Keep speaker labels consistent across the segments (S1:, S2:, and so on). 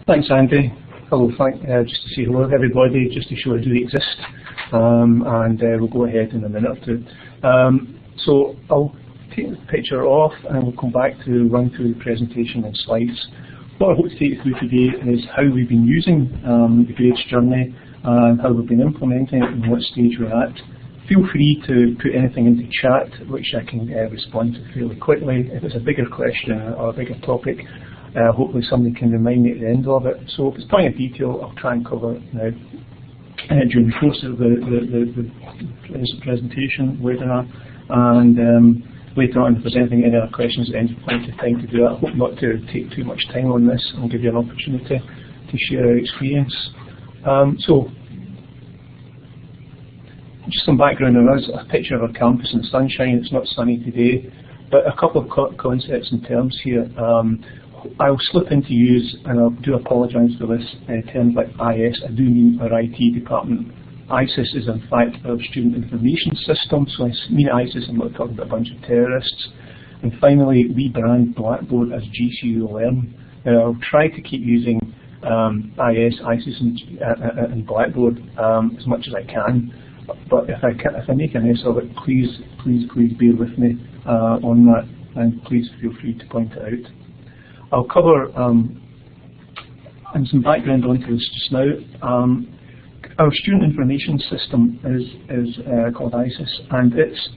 S1: Thanks, Andy. Hello, just to say hello to everybody, just to show I do exist, and we'll go ahead in a minute or two. So I'll take the picture off and we'll come back to run through the presentation and slides. What I hope to take you through today is how we've been using the grades journey and how we've been implementing it and what stage we're at. Feel free to put anything into chat which I can respond to fairly quickly. If it's a bigger question or a bigger topic, hopefully somebody can remind me at the end of it. So if it's point of detail, I'll try and cover it now during the course of the presentation, webinar, and later on if there's any other questions at the end, plenty of time to do that. I hope not to take too much time on this and give you an opportunity to share our experience. So just some background on us, a picture of our campus in the sunshine. It's not sunny today, but a couple of concepts and terms here. I'll slip into use, and I do apologise for this, terms like IS, I do mean our IT department. ISIS is in fact our student information system, so I mean ISIS, I'm not talking about a bunch of terrorists. And finally, we brand Blackboard as GCU Learn. I'll try to keep using IS, ISIS and Blackboard as much as I can, but if I make a mess of it, please bear with me on that, and please feel free to point it out. I'll cover and some background onto this just now. Our student information system is called ISIS, and it's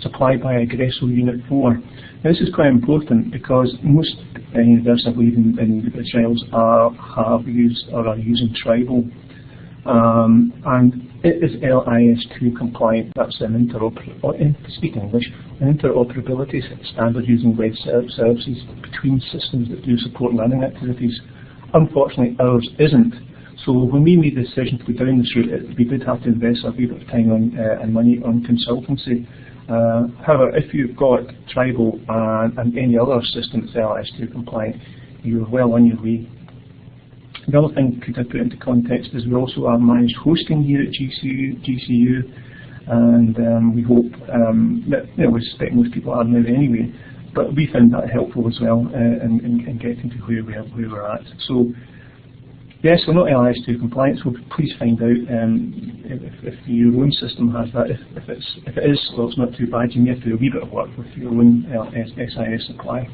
S1: supplied by Glasgow Unit 4. Now, this is quite important because most universities, I believe, in Israel have used or are using Tribal, and it is LIS2 compliant. That's an interoperability standard using web services between systems that do support learning activities. Unfortunately, ours isn't. So when we made the decision to go down this route, we did have to invest a wee bit of time and money on consultancy. However, if you've got Tribal and any other system that's LIS2 compliant, you're well on your way. The other thing could I put into context is we also are managed hosting here at GCU, and we hope that we suspect most people are now anyway, but we found that helpful as well in getting to where we're at. So yes, we're not LIS2 compliant, so please find out if your own system has that. If it is, well, it's not too bad. You may have to do a wee bit of work with your own SIS supply,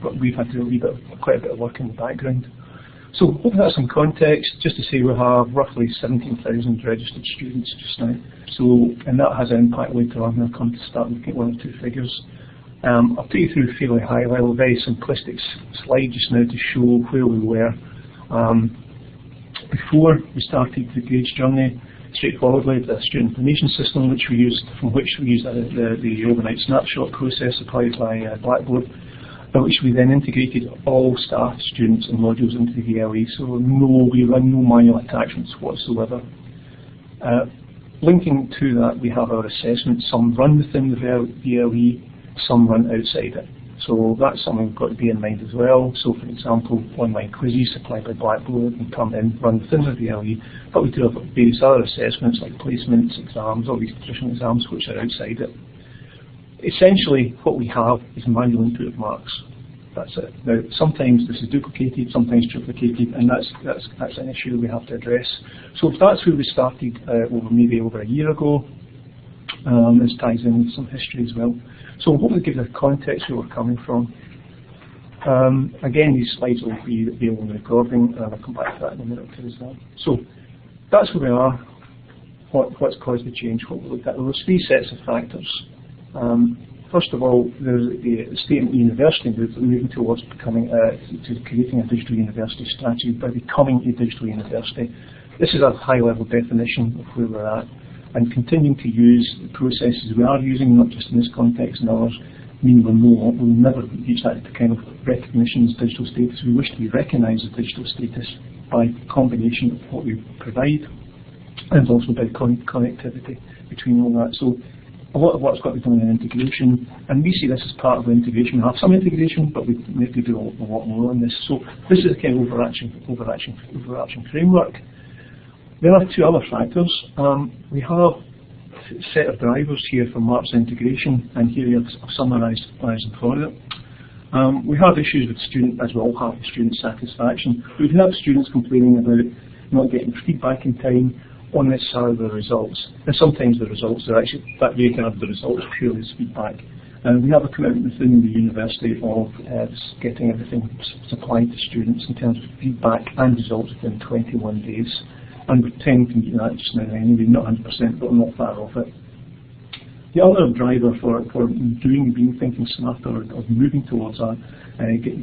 S1: but we've had to do quite a bit of work in the background. So hopefully that's some context, just to say we have roughly 17,000 registered students just now. So, and that has an impact later on when I come to start looking at one or two figures. I'll take you through a fairly high level, very simplistic slide just now to show where we were. Before we started the grades journey, straightforwardly, the student information system from which we used the overnight snapshot process supplied by Blackboard, by which we then integrated all staff, students and modules into the VLE, so we run no manual attachments whatsoever. Linking to that, we have our assessments. Some run within the VLE, some run outside it. So that's something we've got to bear in mind as well. So for example, online quizzes supplied by Blackboard and come in, run within the VLE, but we do have various other assessments like placements, exams, all these traditional exams which are outside it. Essentially, what we have is manual input of marks. That's it. Now, sometimes this is duplicated, sometimes duplicated, and that's an issue we have to address. So that's where we started maybe over a year ago. This ties in with some history as well. So hopefully give you the context where we're coming from. Again, these slides will be available on the recording, and I'll come back to that in a minute or two as well. So that's where we are. What's caused the change? What we looked at. There were three sets of factors. First of all, there's the statement university moving towards becoming to creating a digital university strategy by becoming a digital university. This is a high-level definition of where we're at, and continuing to use the processes we are using, not just in this context and others, mean we'll never reach that kind of recognition as digital status. We wish to be recognised as digital status by a combination of what we provide and also by connectivity between all that. So a lot of work's got to be done in integration, and we see this as part of the integration. We have some integration, but we need to do a lot more on this. So this is a kind of overarching framework. There are two other factors. We have a set of drivers here for MARP's integration, and here I've summarised them for it. We have issues with student, as we all have, student satisfaction. We have students complaining about not getting feedback in time, or necessarily the results. And sometimes the results are actually, that they can have the results purely as feedback. And we have a commitment within the university of getting everything supplied to students in terms of feedback and results within 21 days. And we're trying to meet that just now anyway, not 100%, but not far off it. The other driver for being thinking smarter or moving towards a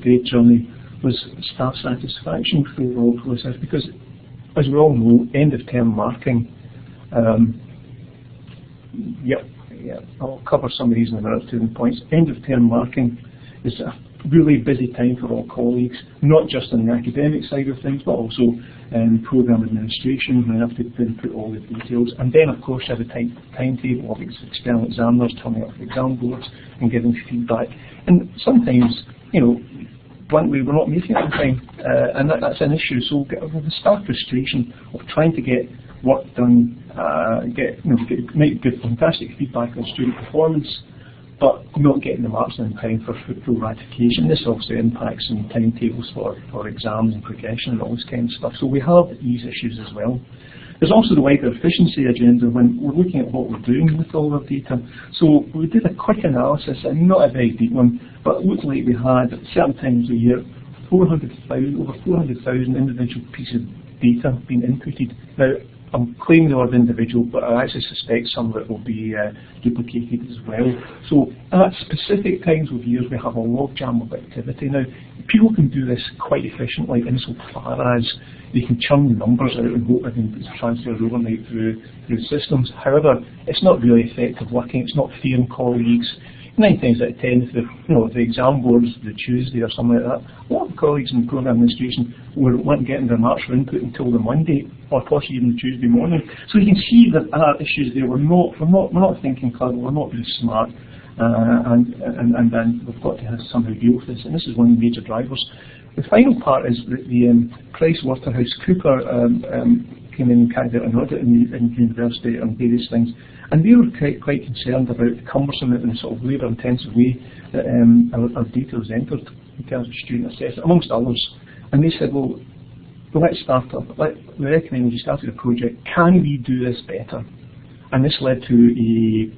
S1: great journey was staff satisfaction through the whole process, because as we all know, end of term marking, I'll cover some of these in a minute, 2 points. End of term marking is a really busy time for all colleagues, not just on the academic side of things, but also in programme administration. We have to input all the details. And then, of course, you have a timetable of external examiners turning up for exam boards and giving feedback. And sometimes, you know, bluntly, we're not making it on time, and that's an issue. So the staff frustration of trying to get work done, make good, fantastic feedback on student performance, but not getting the marks in time for full ratification. This also impacts on timetables for exams and progression and all this kind of stuff. So we have these issues as well. There's also the wider efficiency agenda when we're looking at what we're doing with all our data. So we did a quick analysis, and not a very deep one, but it looked like we had at certain times a year over 400,000 individual pieces of data being inputted. Now, I'm claiming the word individual, but I actually suspect some of it will be duplicated as well. So at specific times of years, we have a logjam of activity. Now, people can do this quite efficiently insofar as they can churn the numbers out and hope everything is transferred overnight through systems. However, it's not really effective working. It's not fair on colleagues. 9 times out of 10, if the exam boards the Tuesday or something like that, a lot of colleagues in programme administration weren't getting their marks for input until the Monday or possibly even the Tuesday morning. So you can see that there are issues there. We're not thinking clever. We're not really smart, and then we've got to somehow deal with this. And this is one of the major drivers. The final part is that the PricewaterhouseCoopers came in and carried out an audit in the university on various things, and they were quite concerned about the cumbersome and sort of labour-intensive way that our data was entered in terms of student assessment, amongst others. And they said, well, let's start up. We recommend you started a project. Can we do this better? And this led to a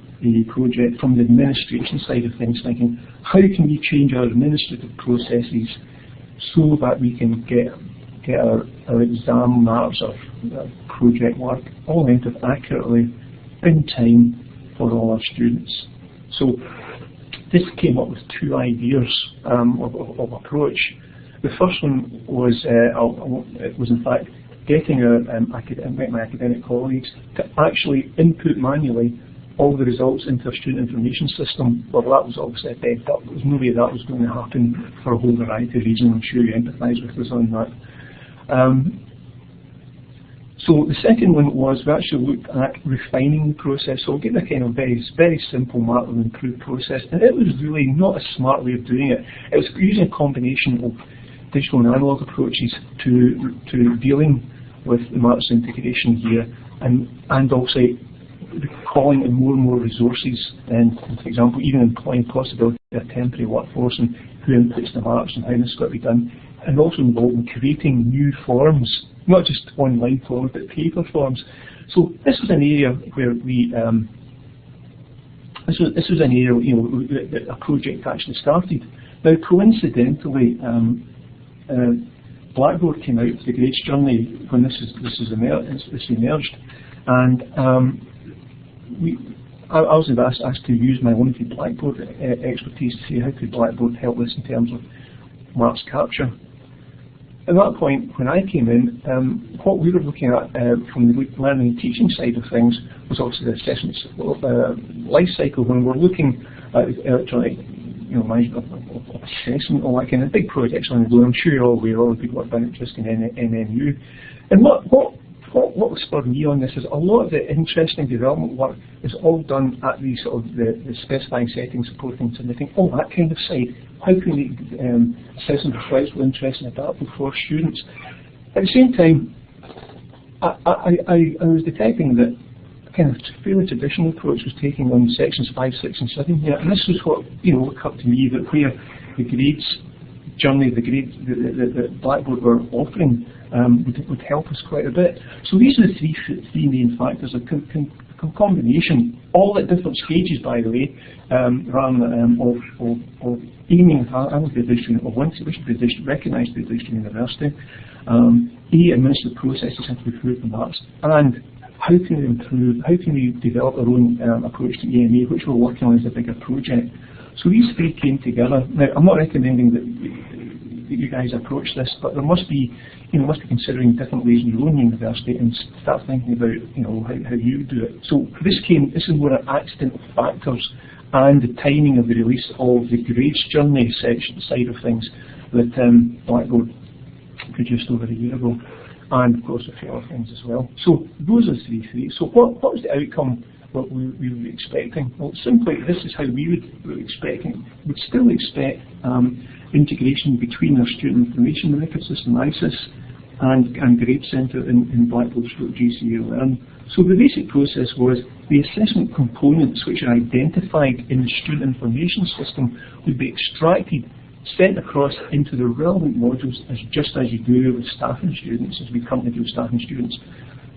S1: project from the administration side of things, thinking, how can we change our administrative processes so that we can get our exam marks of project work all entered accurately in time for all our students. So this came up with 2 ideas of approach. The first one was in fact getting my academic colleagues to actually input manually all the results into a student information system. Well, that was obviously a dead duck. There was no way that was going to happen for a whole variety of reasons. I'm sure you empathise with us on that. So the second one was we actually looked at refining the process. So we'll get a kind of very simple mark and improved process. And it was really not a smart way of doing it. It was using a combination of digital and analog approaches to dealing with the marks integration here, and also calling in more and more resources, and for example even employing possibility of a temporary workforce and who inputs the marks and how this has got to be done, and also involved in creating new forms, not just online forms but paper forms. So this was an area where we this was an area that a project actually started. Now coincidentally, Blackboard came out with the Grades Journey when this emerged, and I was asked to use my limited Blackboard expertise to see how could Blackboard help this in terms of marks capture. At that point, when I came in, what we were looking at from the learning and teaching side of things was also the assessment lifecycle. When we're looking at electronic management of assessment, all that kind of big projects on the go. I'm sure you're all aware of all the people that have done it just in NMU. And what spurred me on this is a lot of the interesting development work is all done at the sort of the specifying settings, supporting, submitting, all that kind of side. How can we assessment for flexible, interest and adaptable for students? At the same time, I was detecting that a kind of fairly traditional approach was taking on sections 5, 6 and 7 here, and this was what occurred to me, that where the grades journey, the Blackboard were offering would help us quite a bit. So these are the three main factors: a combination, all at different stages, by the way, of aiming high the student, or once we should recognise the student university. Administer processes have to improve the marks, and how can we improve? How can we develop our own approach to EMA, which we're working on as a bigger project? So these three came together. Now, I'm not recommending that you guys approach this, but there must be, must be considering different ways in your own university and start thinking about, how you do it. So this is more an accidental factors and the timing of the release of the grades journey section side of things that Blackboard produced over a year ago, and of course a few other things as well. So those are the three. So what was the outcome? What we would be expecting? Well, simply, this is how we would expecting. We'd still expect integration between our student information record system, ISIS, and Grade Centre in Blackboard Structure GCE Learn. So the basic process was the assessment components which are identified in the student information system would be extracted, sent across into the relevant modules, just as you do with staff and students, as we currently do with staff and students,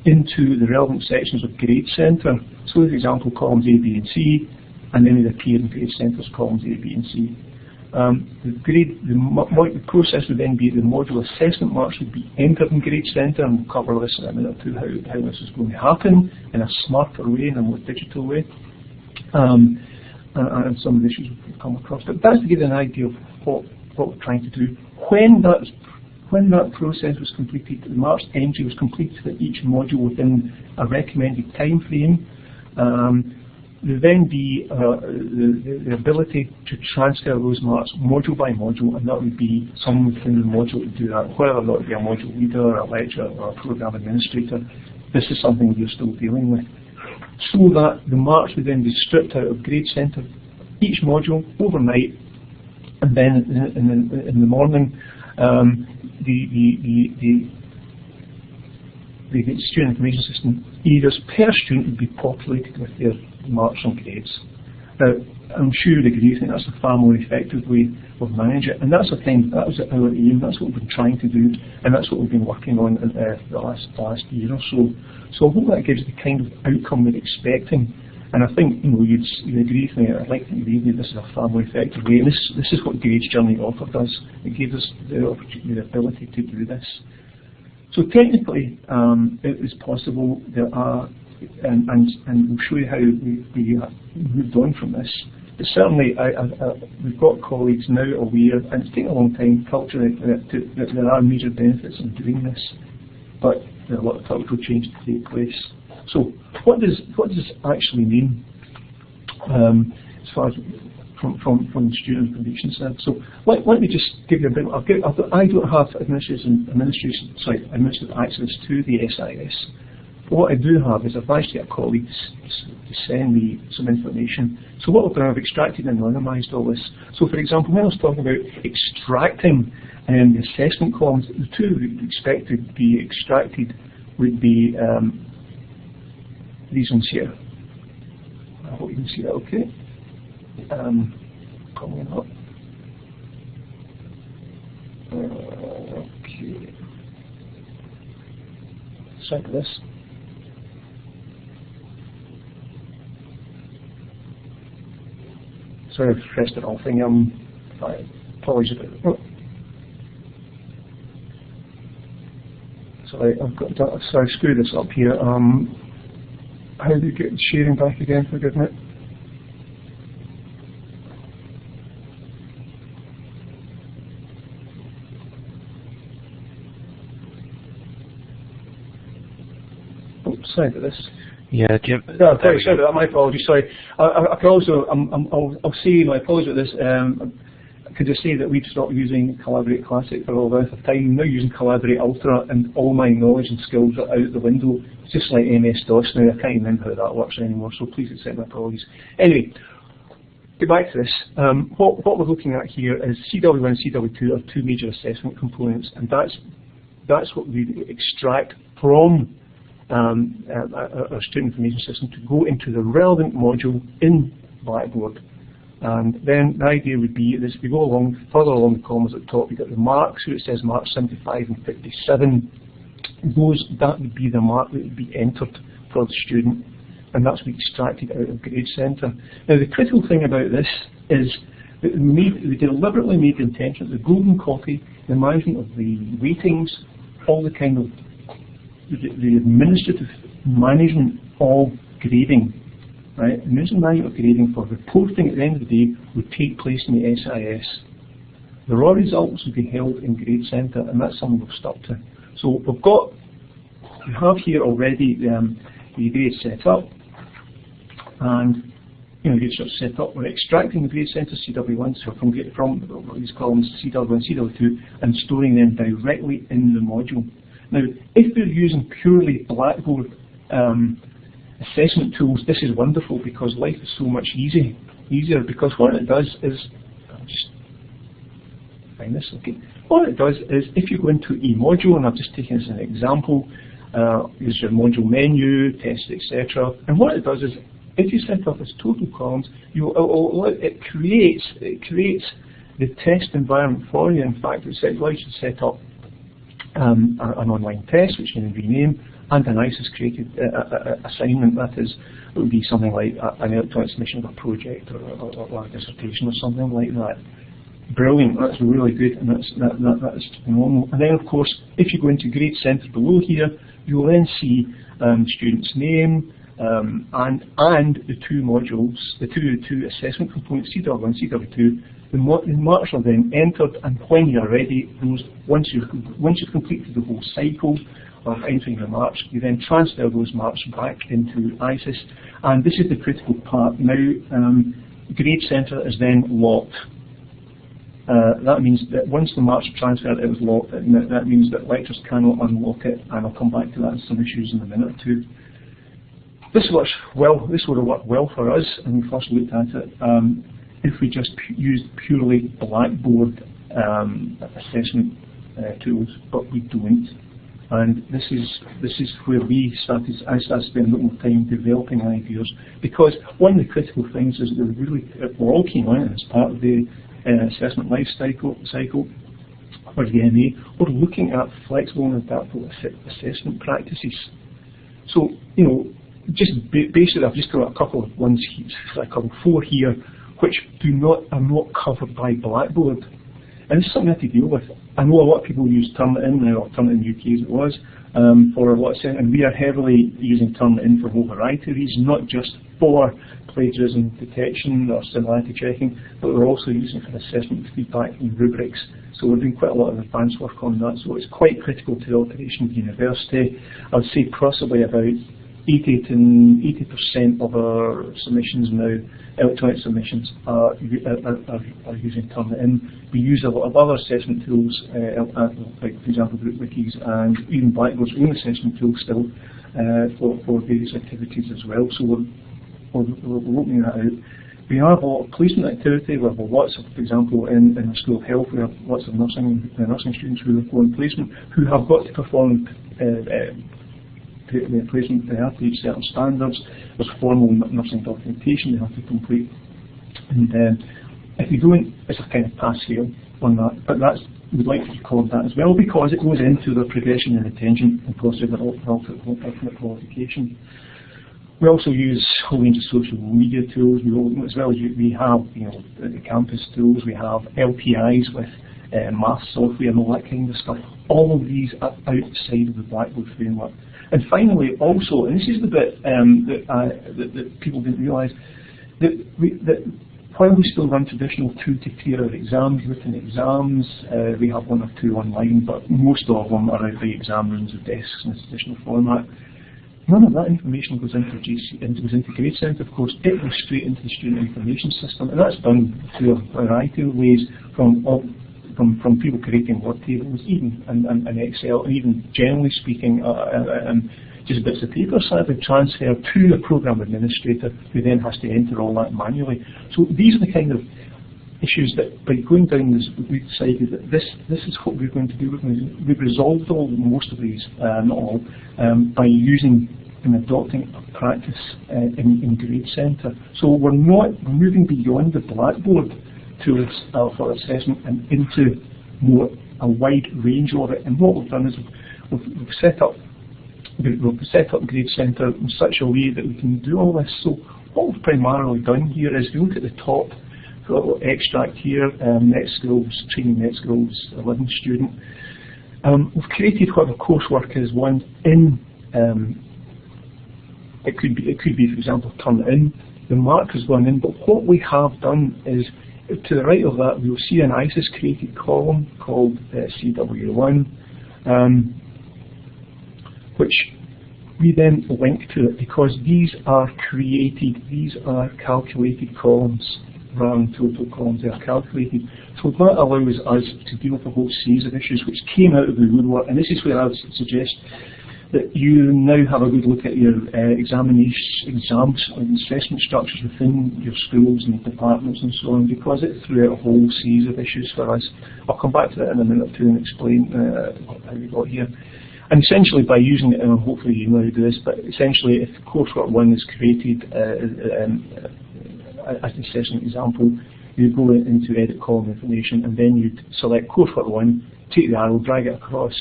S1: into the relevant sections of Grade Centre. So, for example, columns A, B, and C, and then they appear in Grade Centre's columns A, B, and C. The process would then be the module assessment marks would be entered in Grade Centre, and we'll cover this in a minute or two, how this is going to happen in a smarter way, in a more digital way. And some of the issues we've come across. But that's to give you an idea of what we're trying to do. When that process was completed, the marks entry was completed for each module within a recommended time frame. There would then be the ability to transfer those marks module by module, and that would be someone within the module to do that, whether or not it would be a module leader, a lecturer, or a program administrator. This is something we're still dealing with. So that the marks would then be stripped out of Grade Centre, each module, overnight, and then in the morning, the student information system areas per student would be populated with their marks and grades. Now, I'm sure you agree, I think that's a far more effective way of managing it, and that was our aim, that's what we've been trying to do, and that's what we've been working on in the last year or so. So I hope that gives the kind of outcome we're expecting. And I think you'd agree with me. I'd like to agree with you. This is a far more effective way. And this is what Grades Journey offered us. It gave us the opportunity, the ability to do this. So technically, it is possible. There are, and we'll show you how we moved on from this. But certainly, we've got colleagues now aware, and it's taken a long time culturally that there are major benefits in doing this. But there are a lot of cultural change to take place. So, what does this actually mean as far as from the student information side? So, let me just give you a bit. I don't have administrative access to the SIS. But what I do have is I've managed to get a colleague to send me some information. So what we've done, I've extracted and anonymised all this. So, for example, when I was talking about extracting the assessment columns, the two we expect to be extracted would be these ones here. I hope you can see that okay. Probably not. Okay. Sorry for this. Sorry, I've pressed the wrong thing. Apologies about it. Sorry, sorry, screw this up here. How do you get sharing back again? Forgive me. Oh, sorry about this.
S2: Yeah, Jim.
S1: No, sorry about that. My apologies. Sorry. I could also. I'll say my apologies about this. I could just say that we've stopped using Collaborate Classic for a length of time. I'm now using Collaborate Ultra, and all my knowledge and skills are out the window. It's just like MS-DOS now. I can't even remember how that works anymore, so please accept my apologies. Anyway, get back to this. What we're looking at here is CW1 and CW2 are two major assessment components, and that's what we extract from our student information system to go into the relevant module in Blackboard. And then the idea would be, as we go along, further along the columns at the top, you've got the marks, where it says marks 75 and 57. That would be the mark that would be entered for the student, and that's what we extracted out of Grade Centre. Now the critical thing about this is that we deliberately made the intention that the golden copy, the management of the weightings, all the kind of the administrative management of grading, right? The administrative management of grading for reporting at the end of the day would take place in the SIS. The raw results would be held in Grade Centre, and that's something we've stuck to. So we have here already the grade set up, and grade structure set up. We're extracting the Grade Centre CW1, so from these columns CW1, CW2, and storing them directly in the module. Now, if we're using purely Blackboard assessment tools, this is wonderful because life is so much easier. Because what it does is, I'll just find this. Okay, what it does is, if you go into a module, and I've just taken this as an example, there's your module menu, tests, etc. And what it does is, if you set up as total columns, it creates the test environment for you. In fact, it allows you to set up an online test, which you can rename, and a nice created assignment. That is, it would be something like an electronic submission of a project or a dissertation or something like that. Brilliant, that's really good, and that's phenomenal. And then, of course, if you go into Grade Centre below here, you'll then see the student's name and the two modules, the two assessment components, CW1, CW2. The marks are then entered, and when you're ready, once you've completed the whole cycle of entering the marks, you then transfer those marks back into ISIS. And this is the critical part. Now, Grade Centre is then locked. That means that once the marks are transferred, it is locked, and that means that lecturers cannot unlock it, and I'll come back to that in some issues in a minute or two. This works well. This would have worked well for us when we first looked at it. If we just used purely Blackboard assessment tools, but we don't. And this is where I started spending a little more time developing ideas, because one of the critical things is that we're all keen on it as part of the assessment life cycle, or the MA. We're looking at flexible and adaptable assessment practices. So, just basically, I've just got a couple of ones, four here, which are not covered by Blackboard. And it's something I have to deal with. I know a lot of people use Turnitin now, or Turnitin UK as it was, for a lot of sense, and we are heavily using Turnitin for a whole variety of reasons, not just for plagiarism detection or similarity checking, but we're also using it for assessment feedback and rubrics. So we're doing quite a lot of advanced work on that. So it's quite critical to the operation of the university. I would say possibly about 80% of our submissions now, electronic submissions, are using Turnitin. We use a lot of other assessment tools, like for example Group Wikis, and even Blackboard's own assessment tools still for various activities as well. So we're opening that out. We have a lot of placement activity. We have lots of, for example, in the School of Health, we have lots of nursing students who are going placement who have got to perform the placement. They have to reach certain standards. There's formal nursing documentation they have to complete, and if you don't, it's a kind of pass-fail on that. But we'd like to record that as well, because it goes into the progression and retention and process of ultimate qualification. We also use a whole range of social media tools, as well as we have the campus tools. We have LTIs with math software and all that kind of stuff. All of these are outside of the Blackboard framework. And finally, also, and this is the bit that people didn't realise, that while we still run traditional 2-tier exams, written exams, we have one or two online, but most of them are out the exam rooms with desks in a traditional format. None of that information goes into Grade Centre, of course. It goes straight into the student information system, and that's done through a variety of ways, from people creating word tables, even and Excel, and even generally speaking, just bits of paper sadly transferred to a program administrator who then has to enter all that manually. So these are the kind of issues that, by going down this, we've decided that this is what we're going to do. We've resolved most of these, not all, by using in adopting a practice in Grade Centre. So we're moving beyond the Blackboard tools for assessment and into a wide range of it. And what we've done is we've set up Grade Centre in such a way that we can do all this. So what we've primarily done here is we look at the top little extract here, net skills, training net skills, 11 student. We've created what the coursework is one in. It could be, for example, turn it in. The mark is going in, but what we have done is, to the right of that, you'll see an ISIS created column called CW1, which we then link to it because these are calculated columns rather than total columns. They are calculated. So that allows us to deal with a whole series of issues which came out of the woodwork, and this is where I would suggest that you now have a good look at your exams and assessment structures within your schools and departments and so on, because it threw out a whole series of issues for us. I'll come back to that in a minute or two and explain how we got here. And essentially by using it, and hopefully you know how to do this, but essentially if coursework 1 is created as an assessment example, you go into edit column information and then you'd select coursework 1, take the arrow, drag it across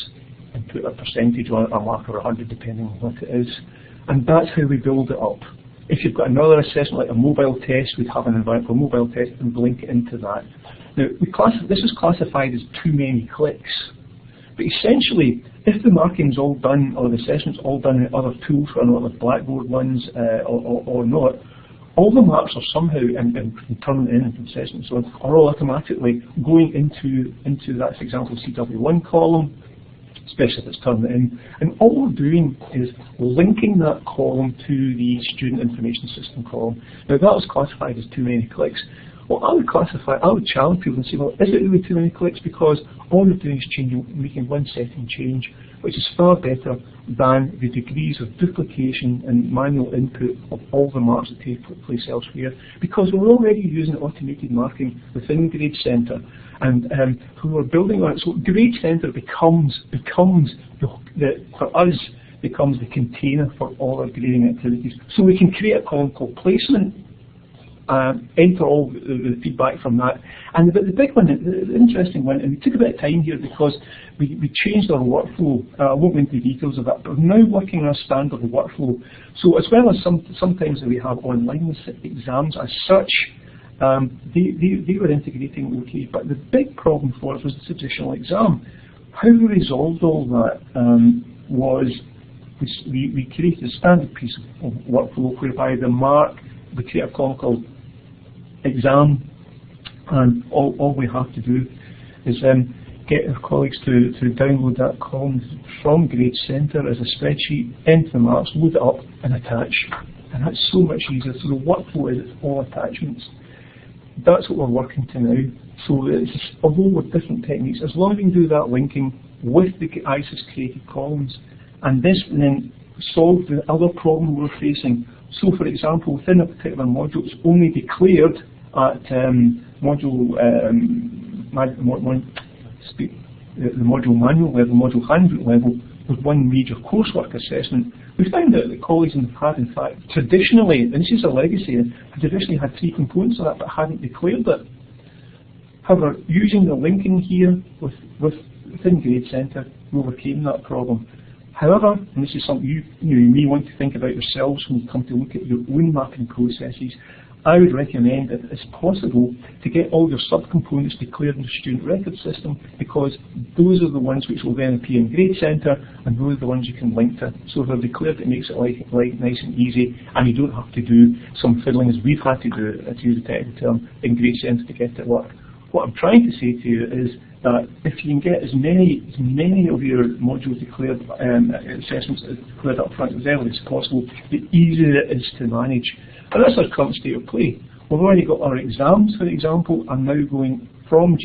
S1: and put a percentage on it, a marker 100 depending on what it is. And that's how we build it up. If you've got another assessment like a mobile test, we'd have an environment for a mobile test and link it into that. Now, this is classified as too many clicks. But essentially, if the marking's all done, or the assessment's all done in other tools, or not with Blackboard ones or not, all the marks are somehow, and turning in and assessment and so on, are all automatically going into that, for example, CW1 column, especially if it's turned in. And all we're doing is linking that column to the student information system column. Now that was classified as too many clicks. Well, I would challenge people and say, well, is it really too many clicks? Because all you're doing is making one setting change, which is far better than the degrees of duplication and manual input of all the marks that take place elsewhere, because we're already using automated marking within Grade Centre, and we're building on it. So Grade Centre becomes for us becomes the container for all our grading activities. So we can create a column called placement, enter all the feedback from that. And the big one, the interesting one, and we took a bit of time here because we changed our workflow. I won't go into the details of that, but we're now working on a standard workflow. So as well as sometimes that we have online exams as such, they were integrating okay, but the big problem for us was the traditional exam. How we resolved all that was we created a standard piece of workflow whereby the mark, we create a column called exam, and all we have to do is get our colleagues to download that column from Grade Centre as a spreadsheet, enter the marks, load it up and attach. And that's so much easier. So the workflow is all attachments. That's what we're working to now. So although with different techniques, as long as we can do that linking with the ISIS created columns, and this then solve the other problem we're facing. So for example, within a particular module, it's only declared at module manual level, module handbook level, with one major coursework assessment. We found out that colleagues had in fact traditionally, and this is a legacy, traditionally had 3 components of that but hadn't declared it. However, using the linking here within Grade Centre, we overcame that problem. However, and this is something you may want to think about yourselves when you come to look at your own mapping processes, I would recommend that it's possible to get all your subcomponents declared in the student record system, because those are the ones which will then appear in Grade Centre, and those are the ones you can link to. So if they're declared, it makes it nice and easy, and you don't have to do some fiddling as we've had to do, to use a technical term, in Grade Centre to get it work. What I'm trying to say to you is that if you can get as many of your modules declared, assessments declared up front as early as possible, the easier it is to manage. And that's our current state of play. We've already got our exams, for example, are now going from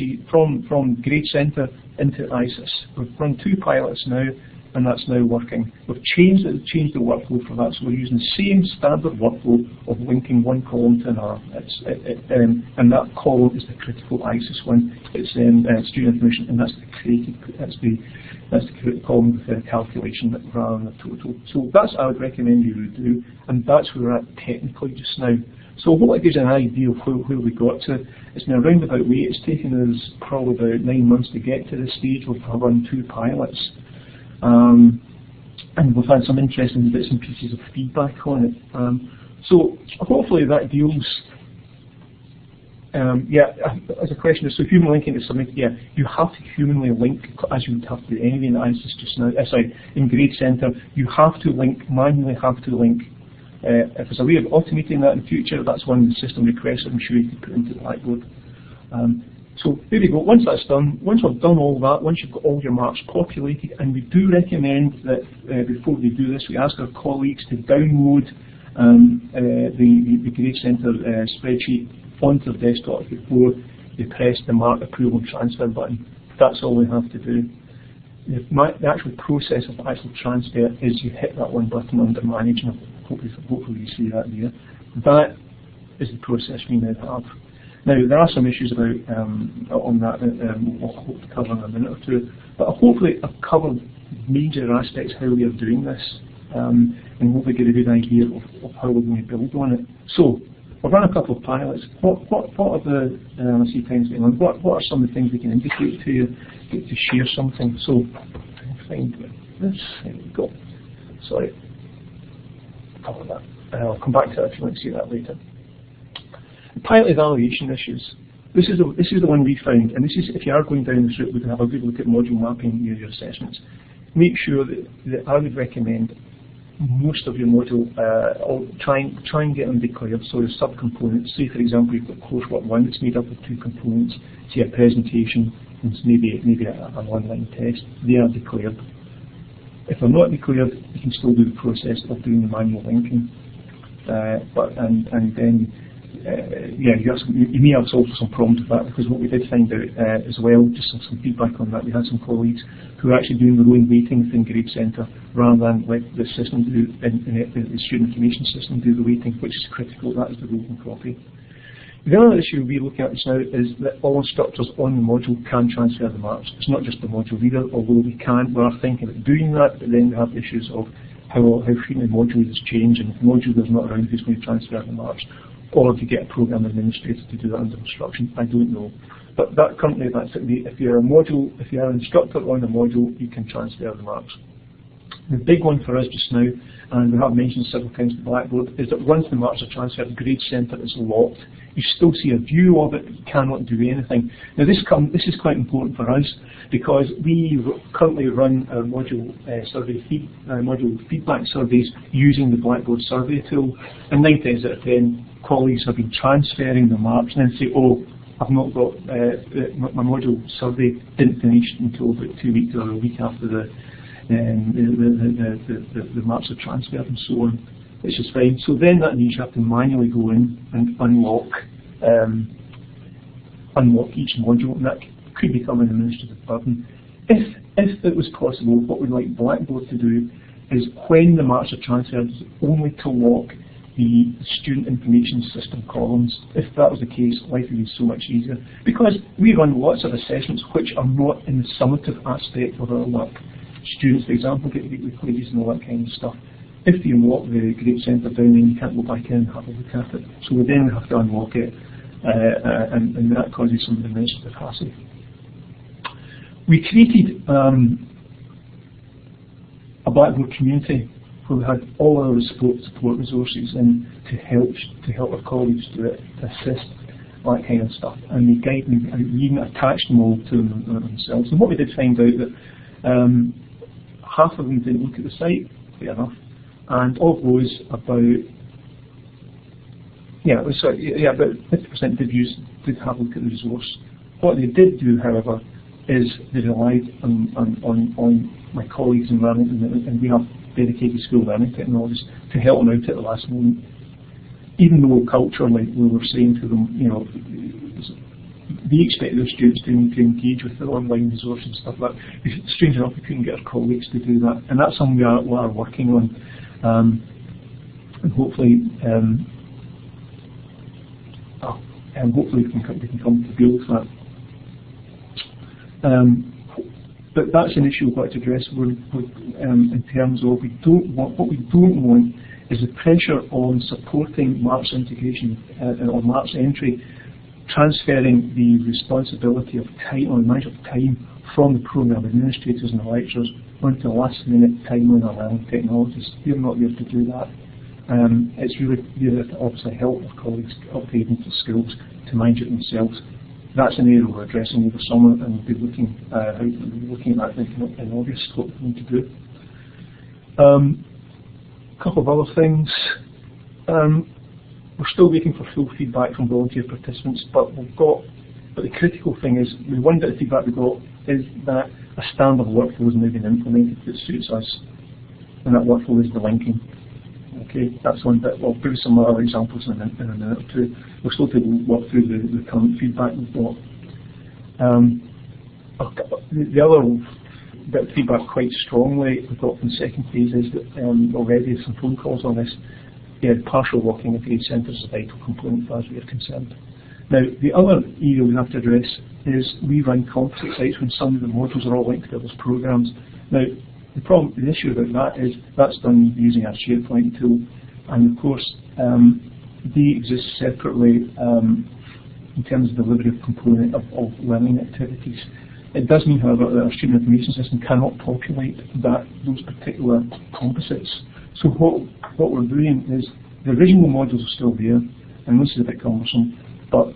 S1: Grade Centre into ISIS. We've run 2 pilots now. and that's now working. We've changed the workflow for that, so we're using the same standard workflow of linking one column to another. And that column is the critical ISIS one. It's student information, and that's the column with the calculation rather than the total. So that's what I would recommend you would do, and that's where we're at technically just now. So what it gives you an idea of where we got to. It's been a roundabout way. It's taken us probably about 9 months to get to this stage. We've run 2 pilots. And we've had some interesting bits and pieces of feedback on it. So hopefully that deals. As a question, so human linking is something. Yeah, you have to humanly link as you would have to do anyway in ISIS just now. In Grade Centre, you have to link, manually have to link. If there's a way of automating that in the future, that's one of the system requests I'm sure you can put into Blackboard. So there we go. Once that's done, once we've done all that, once you've got all your marks populated, and we do recommend that before we do this, we ask our colleagues to download the Grade Centre spreadsheet onto their desktop before they press the mark approval and transfer button. That's all we have to do. The actual process of actual transfer is you hit that one button under Manage, and hopefully you see that there. That is the process we now have. Now, there are some issues about on that we'll hope to cover in a minute or two, but hopefully I've covered major aspects how we are doing this, and hopefully get a good idea of how we're going to build on it. So, we've run a couple of pilots. What are the, I see time's getting on, what are some of the things we can indicate to you, get to share something? So, find this, there we go. Sorry, cover that. I'll come back to that if you want to see that later. Pilot evaluation issues. This is the one we found, and this is if you are going down this route, we can have a good look at module mapping your assessments. Make sure that I would recommend most of your module, try and get them declared. So the subcomponents. Say for example you've got coursework 1 that's made up of 2 components. Say a presentation and maybe an online test. They are declared. If they're not declared, you can still do the process of doing the manual linking. You may have solved some problems with that, because what we did find out as well, just some feedback on that, we had some colleagues who are actually doing their own weighting within Grade Centre rather than let the system do, the student information system do the weighting, which is critical. That is the golden copy. The other issue we're looking at just now is that all instructors on the module can transfer the marks. It's not just the module reader, although we are thinking about doing that, but then we have issues of how frequently modules change, and if the module is not around, who's going to transfer the marks? Or if you get a program administrator to do that under instruction, I don't know. But that currently, that's it. If you're an instructor on a module, you can transfer the marks. The big one for us just now, and we have mentioned several times to Blackboard, is that once the marks are transferred, Grade Centre is locked. You still see a view of it, but you cannot do anything. Now this is quite important for us, because we currently run our module module feedback surveys using the Blackboard survey tool, and 9 times out of 10 colleagues have been transferring the marks and then say, oh, I've not got, my module survey didn't finish until about 2 weeks or a week after the marks are transferred and so on, which is fine. So then that means you have to manually go in and unlock each module, and that could become an administrative burden. If it was possible, what we'd like Blackboard to do is when the marks are transferred, only to lock the student information system columns. If that was the case, life would be so much easier, because we run lots of assessments which are not in the summative aspect of our work. Students, for example, get weekly quizzes and all that kind of stuff. If you unlock the Grade Centre down, then you can't go back in and have a look at it. So we then have to unlock it, and that causes some administrative hassle. We created a Blackboard community where we had all our support resources in to help our colleagues do it, to assist that kind of stuff, and we guide them, and we even attached them all to themselves. And what we did find out that half of them didn't look at the site, fair enough, and of those about 50% did have a look at the resource. What they did do, however, is they relied on my colleagues in learning, and we have dedicated school learning technologies to help them out at the last moment. Even though culturally we were saying to them, they expect their students to engage with the online resource and stuff like that. Strange enough, we couldn't get our colleagues to do that, and that's something we are working on, and hopefully, hopefully we can come to deal with that. But that's an issue we've got to address. In terms of what we don't want is the pressure on supporting MARPS integration or MARPS entry, transferring the responsibility of time or management of time from the programme administrators and the lecturers onto the last minute time on our learning technologies. We're not there to do that. It's really there to obviously help our colleagues upgrade into schools to manage it themselves. That's an area we're addressing over summer, and we'll be looking at that in August, what we need to do. A couple of other things. We're still waiting for full feedback from volunteer participants, but the critical thing is, the one bit of feedback we got is that a standard workflow has now been implemented that suits us, and that workflow is the linking. Okay, that's one bit. We'll give you some other examples in a minute or two. We're still to work through the current feedback we've got. The other bit of feedback quite strongly we've got from the second phase is that already some phone calls on this. Yeah, partial working of aid centres is a vital component as far as we are concerned. Now, the other area we have to address is we run composite sites when some of the modules are all linked to those programmes. Now, the issue about that is that's done using our SharePoint tool, and of course they exist separately in terms of delivery of component of learning activities. It does mean, however, that our student information system cannot populate those particular composites. So what we're doing is the original modules are still there, and this is a bit cumbersome, but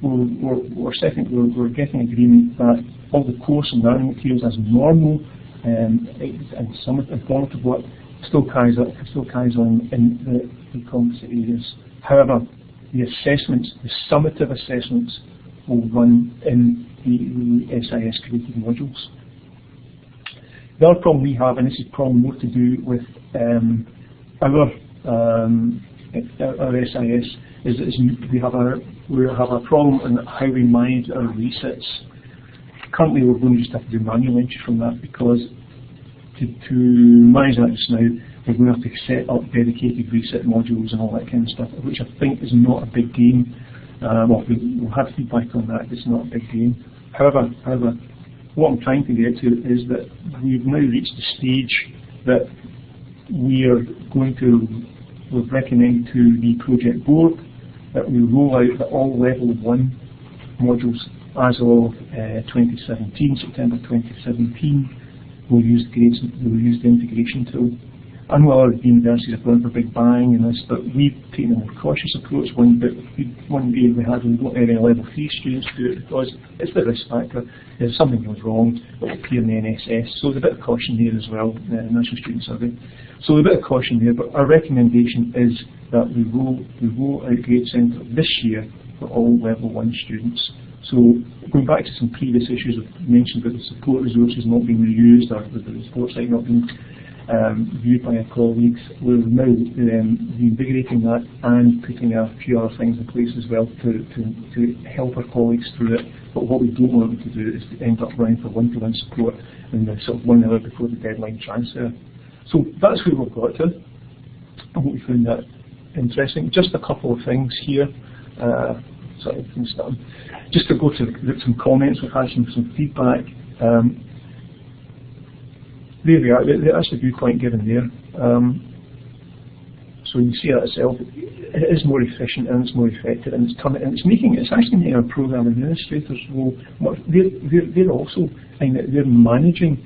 S1: we're getting agreement that all the course and learning materials as normal and some informative work still carries on in the composite areas. However, the assessments, the summative assessments, will run in the SIS created modules. The other problem we have, and this is probably more to do with our SIS, is that we have a problem in how we manage our resets. Currently, we're going to just have to do manual entry from that, because to manage that just now, we're going to have to set up dedicated reset modules and all that kind of stuff, which I think is not a big gain. We'll have feedback on that. It's not a big gain. However, what I'm trying to get to is that we've now reached the stage that we've recommended to the project board that we roll out all level 1 modules as of 2017, September 2017. We'll use the integration tool. Unwell universities have gone for a big bang in this, but we've taken a more cautious approach. One area we had, we don't have any level 3 students to do it because it's the risk factor. If something goes wrong, it will appear in the NSS. So there's a bit of caution there as well, National Student Survey. So a bit of caution there, but our recommendation is that we roll out Grade Centre this year for all level 1 students. So going back to some previous issues I've mentioned about the support resources not being reused, or the support site not being viewed by our colleagues, we're now reinvigorating that and putting a few other things in place as well to help our colleagues through it. But what we don't want them to do is to end up running for one-to-one support in the sort of 1 hour before the deadline transfer. So that's where we've got to. I hope you found that interesting. Just a couple of things here. Just to go to some comments, we've had some feedback. There we are. That's the viewpoint given there. So you see that itself. It is more efficient and it's more effective, and it's actually making our programme administrators they're also they're managing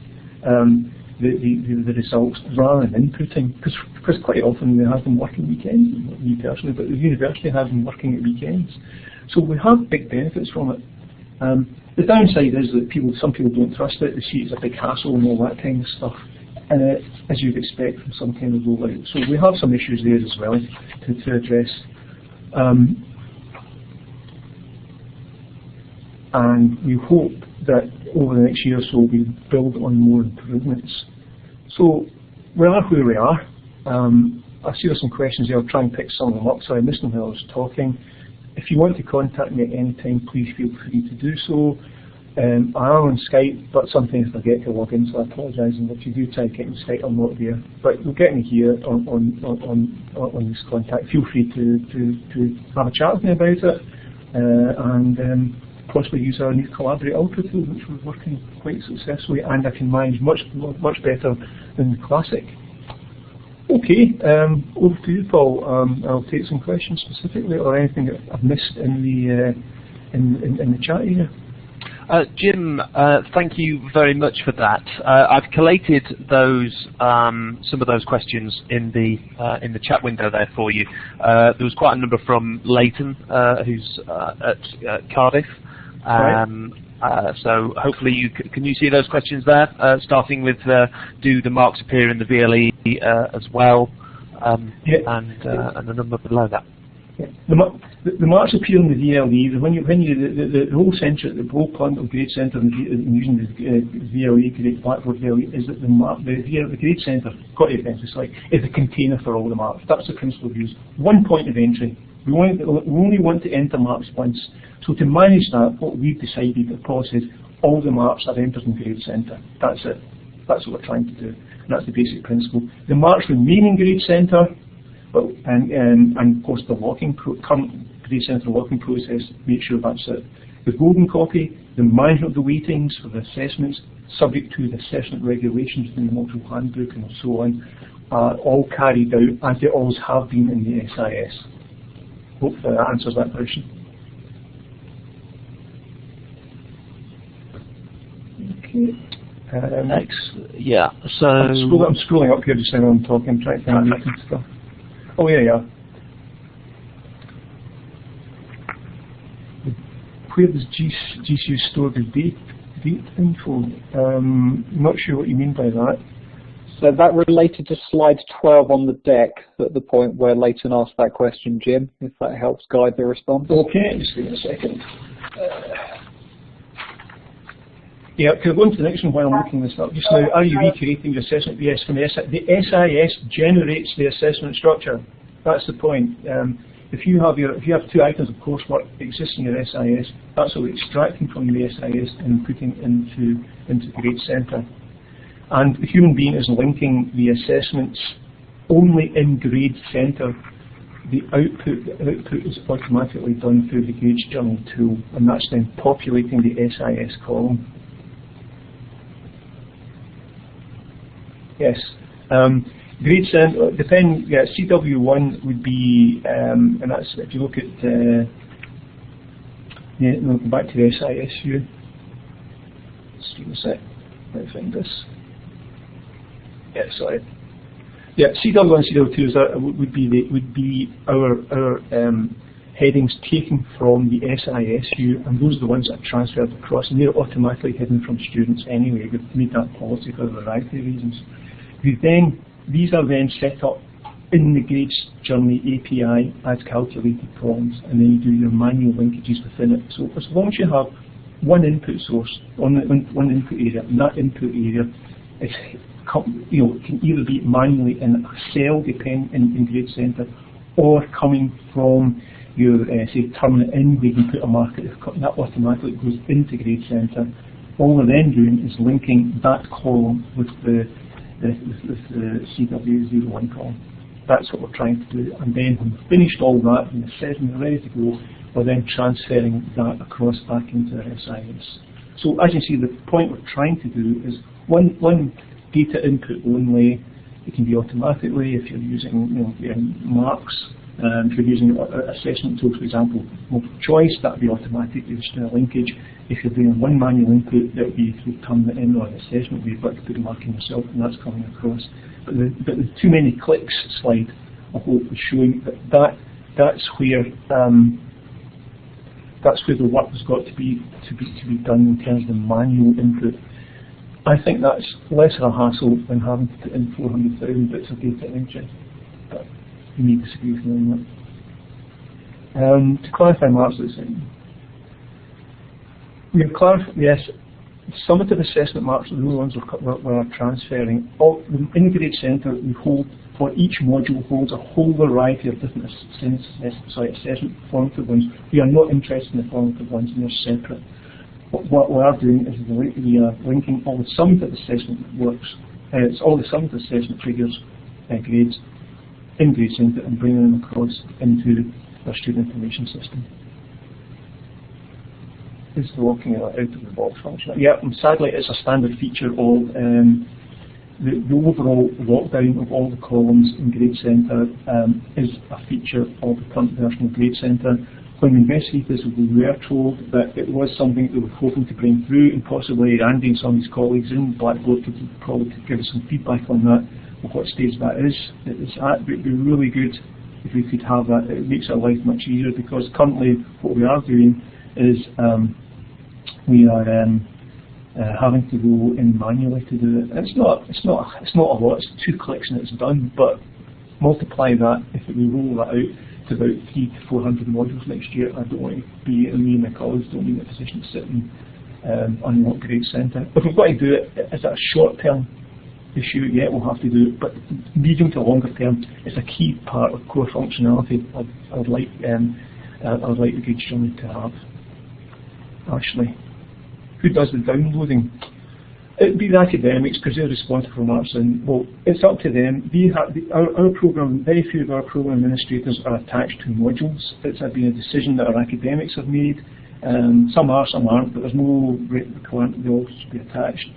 S1: the results rather than inputting, because quite often they have them working weekends, not me personally, but the university has them working at weekends. So we have big benefits from it. The downside is that some people don't trust it. They see it's a big hassle and all that kind of stuff, as you'd expect from some kind of rollout. So we have some issues there as well to address. And we hope that over the next year or so we build on more improvements. So we are where we are. I see there's some questions there. I'll try and pick some of them up. So I missed them while I was talking. If you want to contact me at any time, please feel free to do so. I am on Skype, but sometimes I forget to log in, so I apologise. And if you do try to get me Skype, I'm not there. But you'll get me here on this contact. Feel free to have a chat with me about it, and possibly use our new Collaborate Ultra tool, which was working quite successfully, and I can manage much better than the Classic. Okay, over to you, Paul. I'll take some questions specifically, or anything that I've missed in the chat here.
S2: Jim, thank you very much for that. I've collated those some of those questions in the chat window there for you. There was quite a number from Leighton, who's at Cardiff. So hopefully can you see those questions there? Starting with do the marks appear in the VLE as well, and the number below that.
S1: Yeah. The marks appear in the VLE. The whole centre, the whole point of Grade Centre and using the VLE, Blackboard VLE, is that the Grade Centre, got to emphasise, is a container for all the marks. That's the principle of use. One point of entry. We only want to enter marks once. So to manage that, what we've decided, the policy is all the marks are entered in Grade Centre. That's it. That's what we're trying to do. And that's the basic principle. The marks remain in Grade Centre, and of course the current Grade Centre locking process, make sure that's it. The golden copy, the management of the weightings for the assessments, subject to the assessment regulations in the module handbook and so on, are all carried out as they always have been in the SIS. Hopefully that answers that question. Okay.
S2: Next, yeah. So
S1: I'm scrolling up here just now. I'm talking. I'm trying to find and stuff. Oh yeah. Where does GCU store the date info? Not sure what you mean by that.
S3: So that related to slide 12 on the deck, at the point where Leighton asked that question, Jim, if that helps guide the response.
S1: Okay, just give me a second. Yeah, can I go on to the next one while I'm looking this up? Just now, are you recreating the assessment? Yes, from the SIS generates the assessment structure. That's the point. If you have two items of coursework existing in your SIS, that's what we're extracting from the SIS and putting into Grade Centre. And the human being is linking the assessments only in Grade Centre. The output is automatically done through the Grades Journal tool, and that's then populating the SIS column. Yes. Grade Centre, CW1 would be, and that's if you look at, go back to the SIS view. Just give me a sec. Let me find this. Yeah, sorry. Yeah, CW1 and CW2 would be our headings taken from the SIS view, and those are the ones that are transferred across, and they're automatically hidden from students anyway. We've made that policy for a variety of reasons. These are then set up in the Grades Journal API as calculated columns, and then you do your manual linkages within it. So as long as you have one input source, one input area, and that input area is, it can either be manually in a cell in Grade Centre, or coming from your say terminal in where you can put a marker, that automatically goes into Grade Centre. All we're then doing is linking that column with the CW01 column. That's what we're trying to do. And then when we've finished all that and the assessment is ready to go, we're then transferring that across back into the SIS. So as you see, the point we're trying to do is one data input only. It can be automatically if you're using marks. If you're using assessment tools, for example, multiple choice, that would be automatic. You're just doing a linkage. If you're doing one manual input, that would be through terminal in or an assessment where you've got to put a mark in yourself, and that's coming across. But the too many clicks slide, I hope, is showing that's where the work has got to be done in terms of the manual input. I think that's less of a hassle than having to put in 400,000 bits of data entry. But you may disagree with me on that. To clarify marks, we have clarified, yes, Summative assessment marks are the ones we're transferring. In the Grade Centre, we hold, for each module holds a whole variety of different assessment formative ones. We are not interested in the formative ones, and they're separate. What we are doing is we are linking all the summative assessment works, all the summative assessment figures, grades, in Grade Centre, and bringing them across into our student information system. This is walking out of the box function. Yeah, and sadly it's a standard feature of the overall lockdown of all the columns in Grade Centre is a feature of the current version of Grade Centre. When we investigated this, we were told that it was something that we were hoping to bring through, and possibly Andy and some of his colleagues in Blackboard could give us some feedback on that, of what stage that is. It would be really good if we could have that. It makes our life much easier, because currently what we are doing is we are having to go in manually to do it. It's not a lot. It's 2 clicks and it's done. But multiply that, if we roll that out to about 300 to 400 modules next year, I don't want to be, me and my colleagues don't be in a position to sit and unlock Grade Centre. If we've got to do it as a short-term issue, yeah, we'll have to do it. But medium to longer term, it's a key part of core functionality. I would like the Grade Journey to have. Actually, who does the downloading? It would be the academics, because they're responsible for marks, and well, it's up to them. Our program, very few of our program administrators are attached to modules. It's been a decision that our academics have made. Some are, some aren't, but there's no requirement they all should be attached.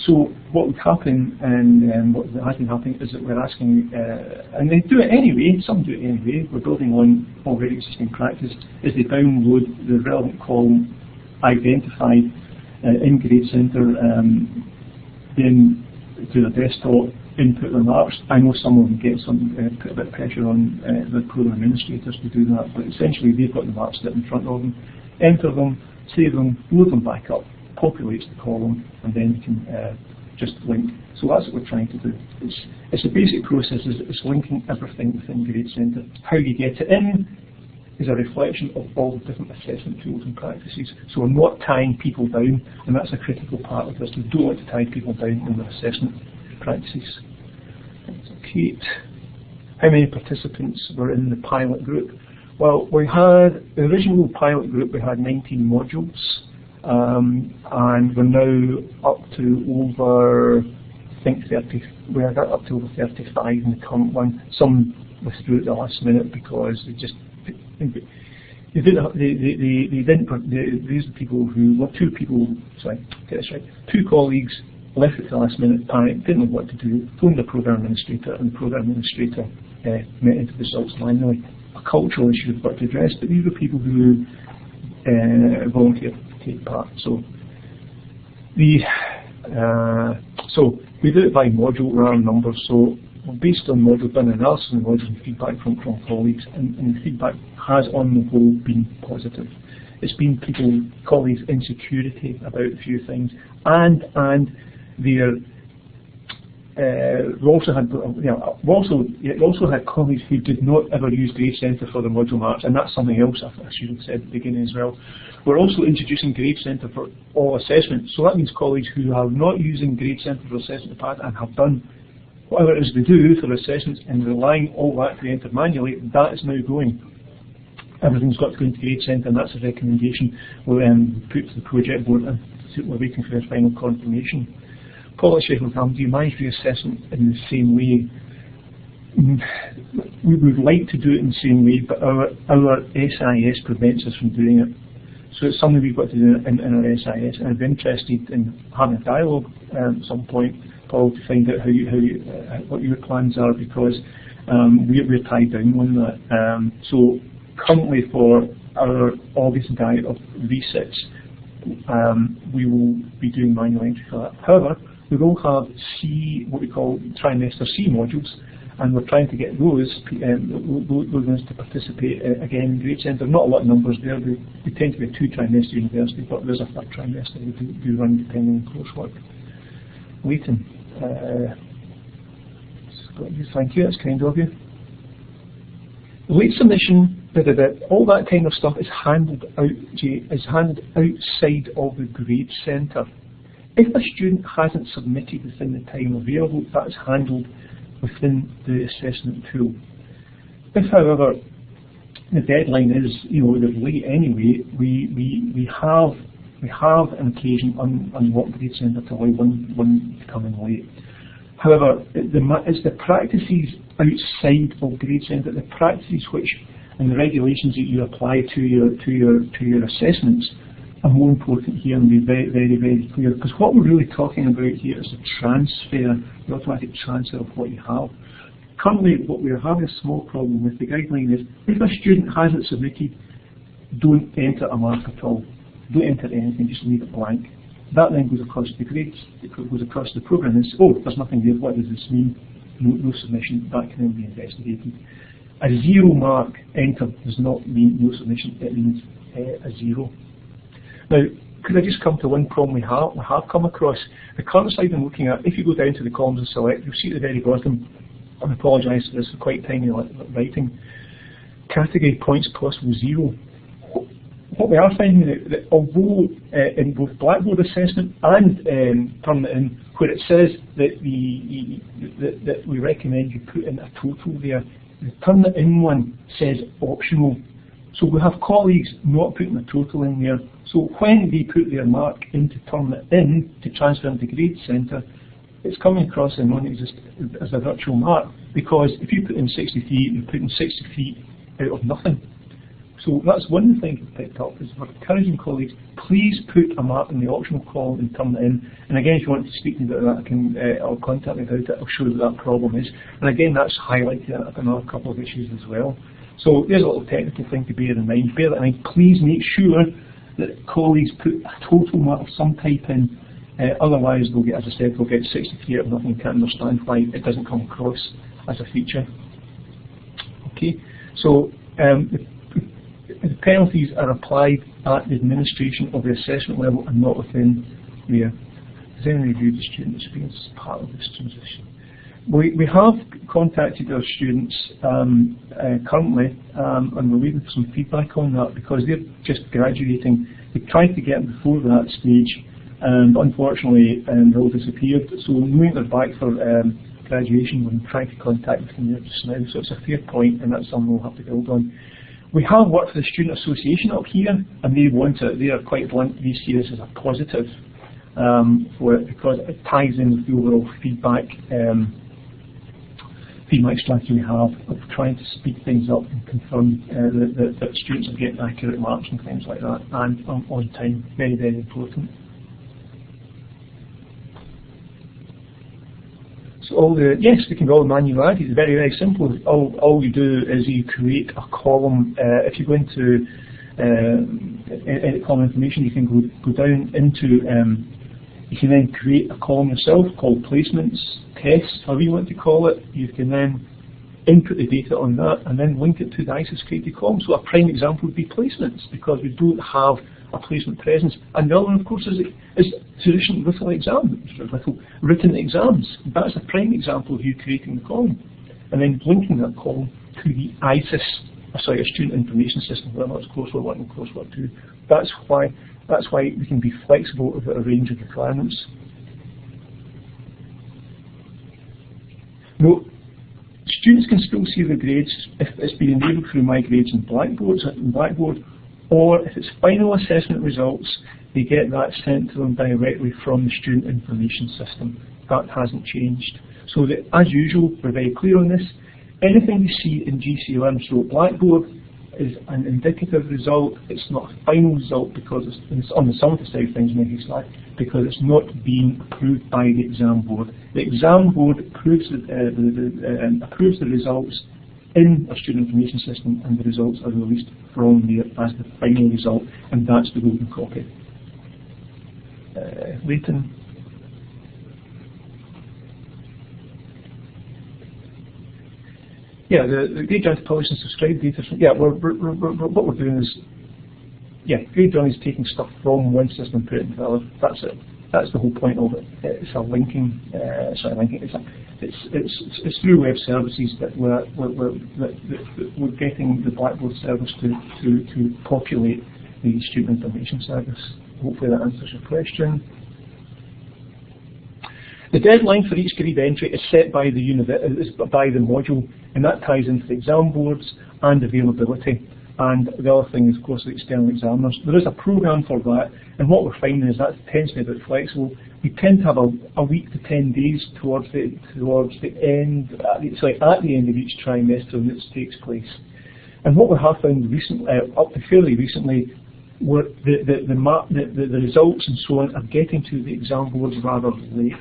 S1: So what would happen, and what has been happening, is that we're asking, and they do it anyway, some do it anyway, we're building on already existing practice, is they download the relevant column identified in Grade Centre, then to the desktop, input their marks. I know some of them get put a bit of pressure on the program administrators to do that, but essentially they've got the marks sitting in front of them, enter them, save them, load them back up, populates the column, and then you can just link. So that's what we're trying to do. It's the basic process, it's linking everything within Grade Centre. How you get it in is a reflection of all the different assessment tools and practices. So we're not tying people down, and that's a critical part of this. We don't want to tie people down in their assessment practices. Okay. How many participants were in the pilot group? Well, we had, the original pilot group, we had 19 modules, and we're now up to over, I think 30, we are up to over 35 in the current one. Some withdrew at the last minute because they just, these are people who, well, two colleagues left at the last minute, panicked, didn't know what to do, phoned the program administrator, and the program administrator met into the results manually. A cultural issue we've got to address, but these are people who volunteered to take part. So we do it by module rather than numbers. So based on module, done analysis on the modules and feedback from colleagues, and the feedback has on the whole been positive. It's been colleagues' insecurity about a few things, and their we also had colleagues who did not ever use Grade Centre for the module marks, and that's something else I should have said at the beginning as well. We're also introducing Grade Centre for all assessment, so that means colleagues who are not using Grade Centre for assessment in the past and have done whatever it is they do for assessments and relying all that to be entered manually, that is now going. Everything's got to go into Grade Centre, and that's a recommendation we'll put to the project board, and we're waiting for their final confirmation. Policy from do you manage the assessment in the same way? We would like to do it in the same way, but our SIS prevents us from doing it. So it's something we've got to do in our SIS, and I'd be interested in having a dialogue at some point, Paul, to find out what your plans are, because we're tied down on that. So currently for our August diet of resets, we will be doing manual entry for that. However, we will have what we call trimester C modules, and we're trying to get those ones to participate again in Grade Centre. Not a lot of numbers there. We tend to be a 2-trimester university, but there's a 3rd trimester we do run depending on coursework. Leighton, thank you, that's kind of you. Late submission All that kind of stuff is handled outside of the grade centre. If a student hasn't submitted within the time available, that's handled within the assessment tool. If, however, the deadline is, they're late anyway, we have an occasion on what grade centre to allow one becoming late. However, it's the practices outside of grade centre, the practices which and the regulations that you apply to your assessments are more important here, and be very, very, very clear. Because what we're really talking about here is the transfer, the automatic transfer of what you have. Currently, what we're having a small problem with the guideline is, if a student hasn't submitted, don't enter a mark at all. Don't enter anything, just leave it blank. That then goes across the grades, it goes across the programme, and says, oh, there's nothing there, what does this mean? No submission, that can then be investigated. A 0 mark entered does not mean no submission, it means a 0. Now, could I just come to one problem we have come across? The current slide I'm looking at, if you go down to the columns and select, you'll see at the very bottom, I apologise for this, for quite tiny writing, category points possible 0. What we are finding is that although in both Blackboard assessment and Turnitin, where it says that that we recommend you put in a total there, the Turnitin one says optional. So we have colleagues not putting a total in there. So when they put their mark into Turnitin to transfer into grade centre, it's coming across as non-existent as a virtual mark, because if you put in 60 feet, you're putting 60 feet out of nothing. So that's one thing I've picked up, is we're encouraging colleagues, please put a mark in the optional column and turn it in. And again, if you want to speak to me about that, I'll contact me about it, I'll show you what that problem is. And again, that's highlighted in another couple of issues as well. So there's a little technical thing to bear in mind. Bear that in mind, please make sure that colleagues put a total mark of some type in, otherwise they'll get, as I said, they'll get 63 out of nothing and can't understand why it doesn't come across as a feature. Okay, so the penalties are applied at the administration of the assessment level and not within the design and review of the student experience as part of this transition. We have contacted our students currently, and we're waiting for some feedback on that, because they're just graduating. We tried to get them before that stage, and unfortunately they all disappeared. So knowing they're back for graduation, we're trying to contact them there just now. So it's a fair point, and that's something we'll have to build on. We have worked for the Student Association up here, and they want it. They are quite blunt. They see this as a positive for it, because it ties in with the overall feedback strategy we have of trying to speed things up and confirm that students are getting accurate marks and things like that, and on time. Very, very important. So yes, we can do all the manual add. It's very, very simple. All you do is you create a column. If you go into edit column information, you can go down into, you can then create a column yourself called placements, tests, however you want to call it. You can then input the data on that and then link it to the ISIS created column. So a prime example would be placements, because we don't have a placement presence. And the other one, of course, is traditional written exams. That's a prime example of you creating the column and then linking that column to the ISIS, a student information system, whether it's coursework 1 and coursework 2. That's why we can be flexible about a range of requirements. Now, students can still see their grades if it's been enabled through My Grades in Blackboard, or if it's final assessment results, they get that sent to them directly from the student information system. That hasn't changed. So that, as usual, we're very clear on this. Anything you see in GCLM, so Blackboard, is an indicative result. It's not a final result, because it's on the summative side of things, because it's not being approved by the exam board. The exam board approves the results in a student information system, and the results are released from there as the final result, and that's the golden copy. Leighton. Yeah, the grade join to publish and subscribe data. Yeah, what we're doing is, yeah, grade join is taking stuff from one system and putting it into the other. That's it. That's the whole point of it. It's a linking, it's through web services that we're getting the Blackboard service to populate the student information service. Hopefully that answers your question. The deadline for each grade entry is set by the module, and that ties into the exam boards and availability. And the other thing is, of course, the external examiners. There is a programme for that, and what we're finding is that tends to be a bit flexible. We tend to have a week to 10 days towards the end, at the end of each trimester when this takes place. And what we have found recently, up to fairly recently, were the results and so on are getting to the exam boards rather late.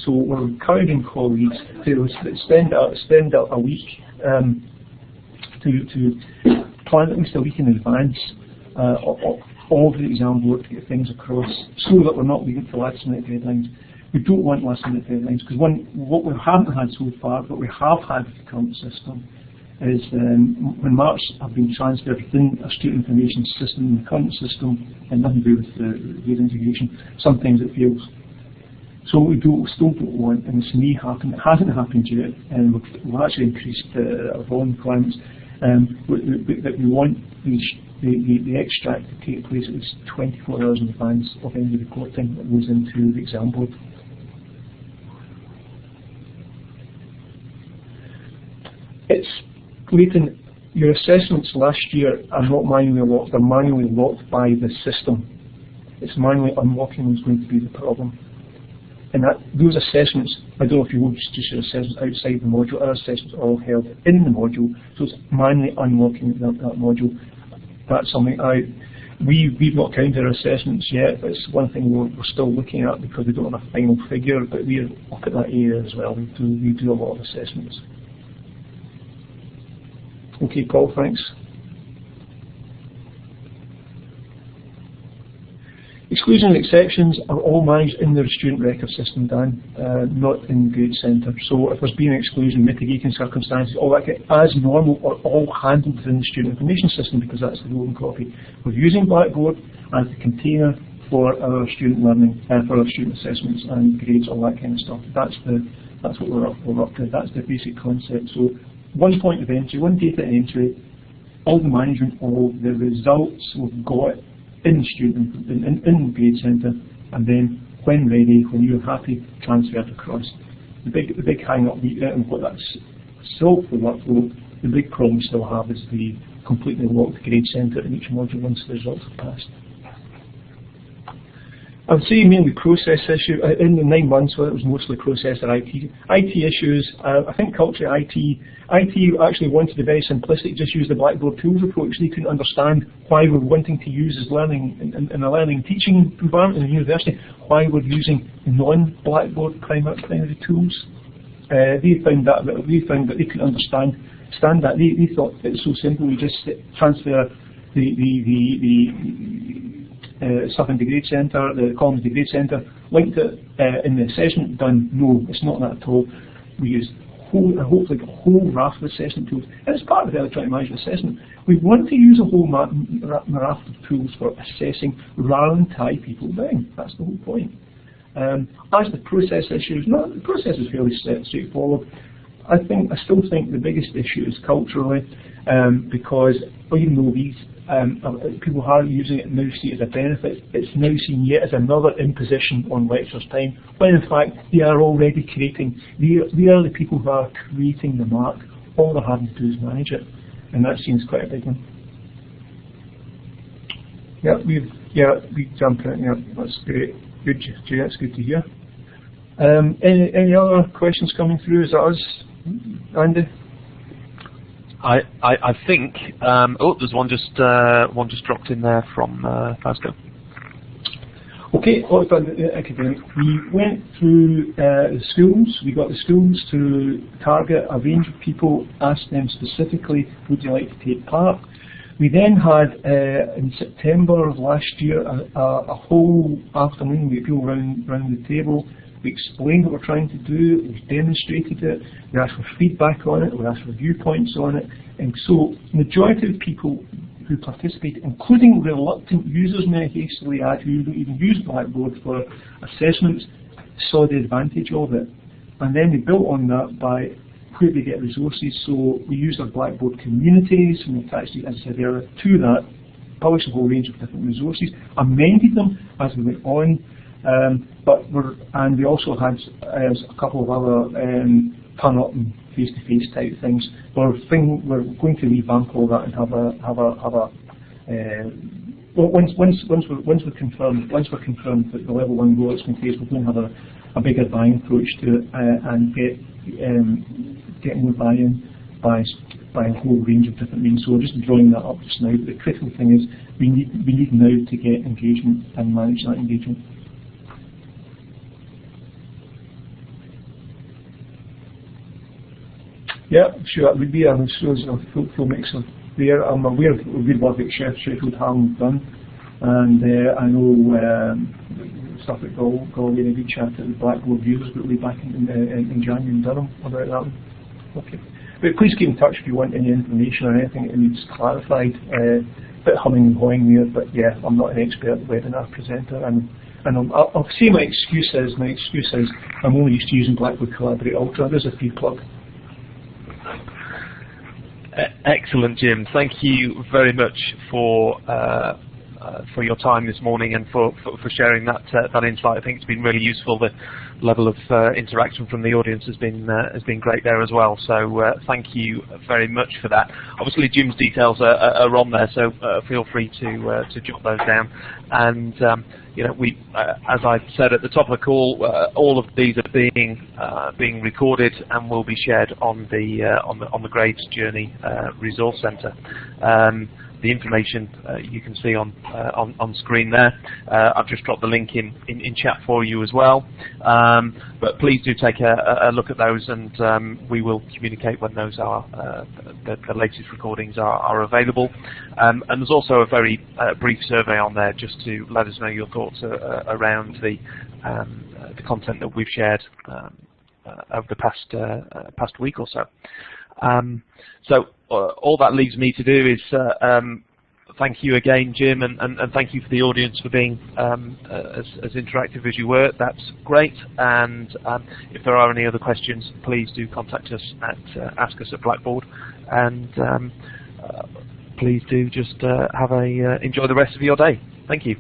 S1: So we're encouraging colleagues to spend a week to plan at least a week in advance of the exam board to get things across, so that we're not leaving for last minute deadlines. We don't want last minute deadlines, because what we haven't had so far, but we have had with the current system, is when marks have been transferred within a student information system in the current system, and nothing to do with the grade integration, sometimes it fails. So we still don't want, and this may happen, it hasn't happened yet, and we've actually increased our volume requirements, that we want the extract to take place at least 24 hours in advance of any reporting that goes into the exam board. It's Leighton, your assessments last year are not manually locked, they're manually locked by the system. It's manually unlocking them is going to be the problem. And those assessments, I don't know if you will just your assessments outside the module, our assessments are all held in the module, so it's manually unlocking that module. That's something we've not counted our assessments yet, but it's one thing we're still looking at because we don't have a final figure, but we look at that area as well. We do a lot of assessments. Okay, Paul, thanks. Exclusions and exceptions are all managed in the student record system, Dan, not in Grade Centre. So if there's been an exclusion, mitigating circumstances, all that as normal are all handled within the student information system because that's the golden copy. We're using Blackboard as the container for our student learning, for our student assessments and grades, all that kind of stuff. That's what we're up to. That's the basic concept. So one point of entry, one data entry, all the management of the results we've got in the student, in Grade Centre, and then when ready, when you're happy, transferred across. The big hang-up, and what that's solved for workflow, the big problem we still have is the completely locked Grade Centre in each module once the results are passed. I would say mainly process issue. In the 9 months, well, it was mostly process or IT issues. I think culturally IT actually wanted the very simplistic, just use the Blackboard tools approach. They couldn't understand why we're wanting to use as learning in a learning teaching environment in a university, why we're using non-Blackboard primary tools. They found that they couldn't understand that. They thought it was so simple. We just transfer stuff into Grade Centre, the columns to Grade Centre, linked it in the assessment, done. No, it's not that at all. We use hopefully a whole raft of assessment tools. And it's part of the electronic management assessment. We want to use a whole raft of tools for assessing rather than tie people down. That's the whole point. As the process issues, the process is fairly straightforward. I still think the biggest issue is culturally, because even though these people who are using it now see it as a benefit, it's now seen yet as another imposition on lecturers' time, when in fact they are already creating, they are the people who are creating the mark. All they're having to do is manage it, and that seems quite a big one. We've jumped in. Yeah, that's great. Good, Jay, that's good to hear. Any other questions coming through? Is that us, Andy?
S2: I think. There's one just dropped in there from Glasgow.
S1: Okay, academic. We went through the schools. We got the schools to target a range of people, asked them specifically, would you like to take part? We then had, in September of last year, a whole afternoon with people around the table. We explained what we're trying to do, we demonstrated it, we asked for feedback on it, we asked for viewpoints on it, and so the majority of people who participated, including reluctant users, may I hastily add, who don't even use Blackboard for assessments, saw the advantage of it. And then they built on that by where they get resources. So we used our Blackboard communities and attached, as I said earlier, to that, published a whole range of different resources, amended them as we went on, and we also had a couple of other turn-up and face-to-face type things. We're going to revamp all that and once we're confirmed that the level 1 role is going to take, we're going to have a bigger buying approach to it and get more buy-in by a whole range of different means. So we're just drawing that up just now. But the critical thing is we need now to get engagement and manage that engagement. Yeah, sure. It would be a full mix of there. I'm aware of the good work that Sheffield Ham have done, and I know stuff at Galway and a good chat at the Blackboard users group way back in January in Durham about that one. Okay. But please keep in touch if you want any information or anything that needs clarified. A bit humming and hawing there, but yeah, I'm not an expert webinar presenter, and I'll say my excuse is I'm only used to using Blackboard Collaborate Ultra. There's a free plug.
S2: Excellent, Jim. Thank you very much for your time this morning and for sharing that insight. I think it's been really useful. The level of interaction from the audience has been great there as well. So thank you very much for that. Obviously, Jim's details are on there, so feel free to jot those down. And you know, as I said at the top of the call, all of these are being recorded and will be shared on the Grades Journey Resource Centre. The information you can see on screen there. I've just dropped the link in chat for you as well. But please do take a look at those, and we will communicate when those are the latest recordings are available. And there's also a very brief survey on there just to let us know your thoughts around the content that we've shared over the past week or so. So all that leaves me to do is thank you again, Jim, and thank you for the audience for being as interactive as you were. That's great. And if there are any other questions, please do contact us at Ask Us at Blackboard. And please do just enjoy the rest of your day. Thank you.